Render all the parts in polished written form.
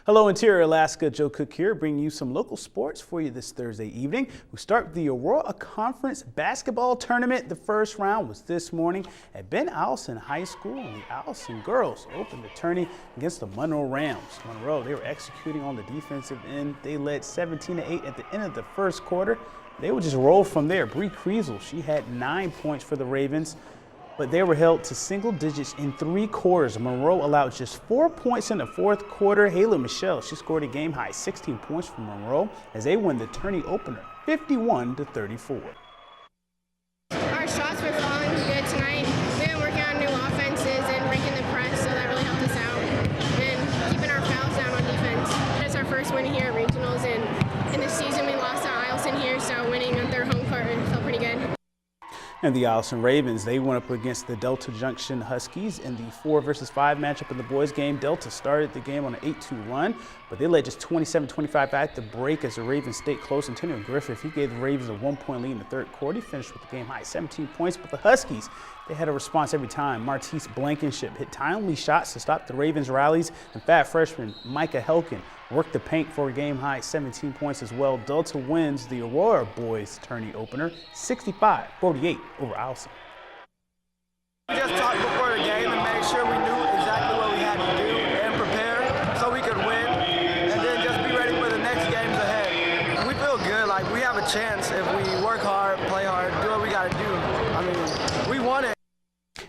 Hello, Interior Alaska. Joe Cook here, bringing you some local sports for you this Thursday evening. We start the Aurora Conference basketball tournament. The first round was this morning at Ben Allison High School, and the Allison girls opened the tourney against the Monroe Rams. Monroe, they were executing on the defensive end. They led 17-8 at the end of the first quarter. They would just roll from there. Bree Kriesel, she had 9 points for the Ravens, but they were held to single digits in 3 quarters. Monroe allowed just 4 points in the fourth quarter. Hayla Michelle, she scored a game-high 16 points for Monroe as they win the tourney opener 51-34. Our shots were falling good tonight. We've been working on new offenses and breaking the press, so that really helped us out. And keeping our fouls down on defense. It's our first win here at regionals, and in the season we lost to Eielson here, so winning on their home court felt pretty good. And the Allison Ravens, they went up against the Delta Junction Huskies in the 4-versus-5 matchup in the boys game. Delta started the game on an 8-2 run, but they led just 27-25 at the break as the Ravens stayed close. Antonio Griffith, he gave the Ravens a 1-point lead in the third quarter. He finished with the game high 17 points, but the Huskies, they had a response every time. Martise Blankenship hit timely shots to stop the Ravens' rallies, and fat freshman Micah Helkin worked the paint for a game-high 17 points as well. Delta wins the Aurora boys tourney opener 65-48 over Allison. We just talked before the game and made sure we knew exactly what we had to do and prepare so we could win, and then just be ready for the next games ahead. We feel good, like we have a chance if we work hard, play hard, do what we got to do. I mean, we won it.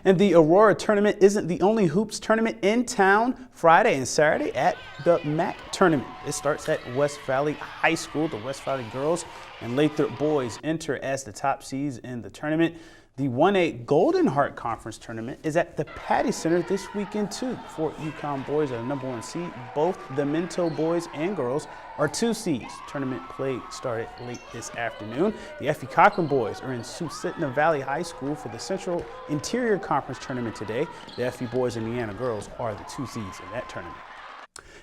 And the Aurora tournament isn't the only hoops tournament in town. Friday and Saturday at the MAC tournament. It starts at West Valley High School. The West Valley girls and Lathrop boys enter as the top seeds in the tournament. The 1A Golden Heart Conference tournament is at the Patty Center this weekend too. Fort Yukon boys are the #1 seed. Both the Minto boys and girls are 2 seeds. Tournament play started late this afternoon. The F.E. Cochran boys are in Susitna Valley High School for the Central Interior Conference tournament today. The F.E. boys and Indiana girls are the 2 seeds in that tournament.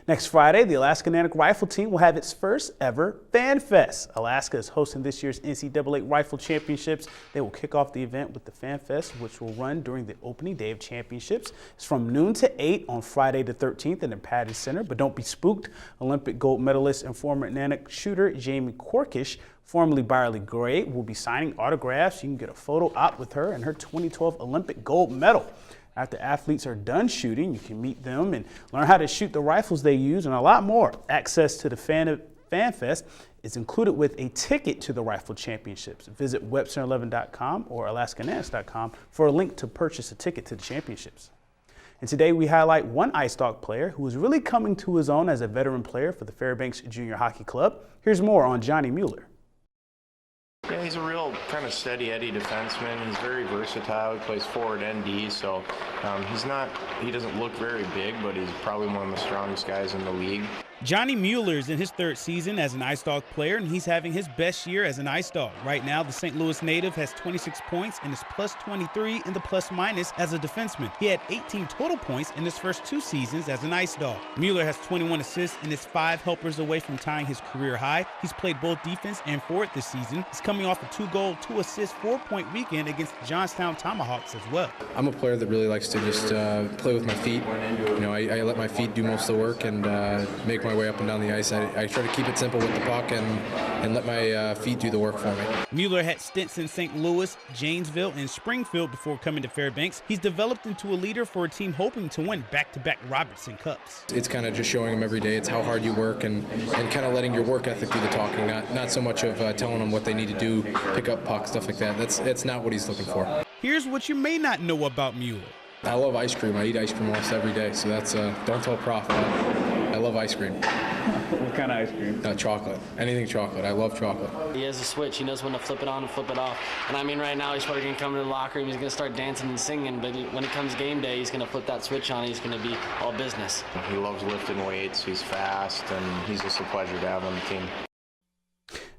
Next Friday, the Alaska Nanook Rifle Team will have its first ever Fan Fest. Alaska is hosting this year's NCAA Rifle Championships. They will kick off the event with the Fan Fest, which will run during the opening day of championships. It's from noon to 8 on Friday the 13th in the Patty Center. But don't be spooked. Olympic gold medalist and former Nanook shooter Jamie Corkish, formerly Byerly Gray, will be signing autographs. You can get a photo op with her and her 2012 Olympic gold medal. After athletes are done shooting, you can meet them and learn how to shoot the rifles they use and a lot more. Access to the Fan Fest is included with a ticket to the Rifle Championships. Visit Webster11.com or AlaskaNance.com for a link to purchase a ticket to the championships. And today we highlight one ice dog player who is really coming to his own as a veteran player for the Fairbanks Junior Hockey Club. Here's more on Johnny Mueller. Yeah, he's a real kind of steady Eddie defenseman. He's very versatile. He plays forward and D, so he doesn't look very big, but he's probably one of the strongest guys in the league. Johnny Mueller is in his 3rd season as an Ice Dog player, and he's having his best year as an Ice Dog. Right now, the St. Louis native has 26 points and is plus 23 in the plus-minus as a defenseman. He had 18 total points in his first 2 seasons as an Ice Dog. Mueller has 21 assists and is 5 helpers away from tying his career high. He's played both defense and forward this season. He's coming off a 2-goal, 2-assist, 4-point weekend against the Johnstown Tomahawks as well. I'm a player that really likes to just play with my feet. You know, I let my feet do most of the work and make my way up and down the ice. I try to keep it simple with the puck and let my feet do the work for me. Mueller had stints in St. Louis, Janesville, and Springfield before coming to Fairbanks. He's developed into a leader for a team hoping to win back-to-back Robertson Cups. It's kind of just showing them every day. It's how hard you work and kind of letting your work ethic do the talking, not so much of telling them what they need to do, pick up pucks, stuff like that. That's not what he's looking for. Here's what you may not know about Mueller. I love ice cream. I eat ice cream almost every day, so that's don't tell Prof. I love ice cream. What kind of ice cream? Chocolate. Anything chocolate. I love chocolate. He has a switch. He knows when to flip it on and flip it off. And I mean, right now he's probably going to come into the locker room. He's going to start dancing and singing. But when it comes game day, he's going to flip that switch on. He's going to be all business. He loves lifting weights. He's fast, and he's just a pleasure to have on the team.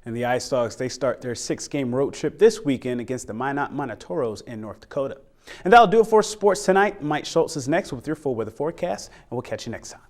And the Ice Dogs, they start their 6-game road trip this weekend against the Minot Montoros in North Dakota. And that'll do it for sports tonight. Mike Schultz is next with your full weather forecast, and we'll catch you next time.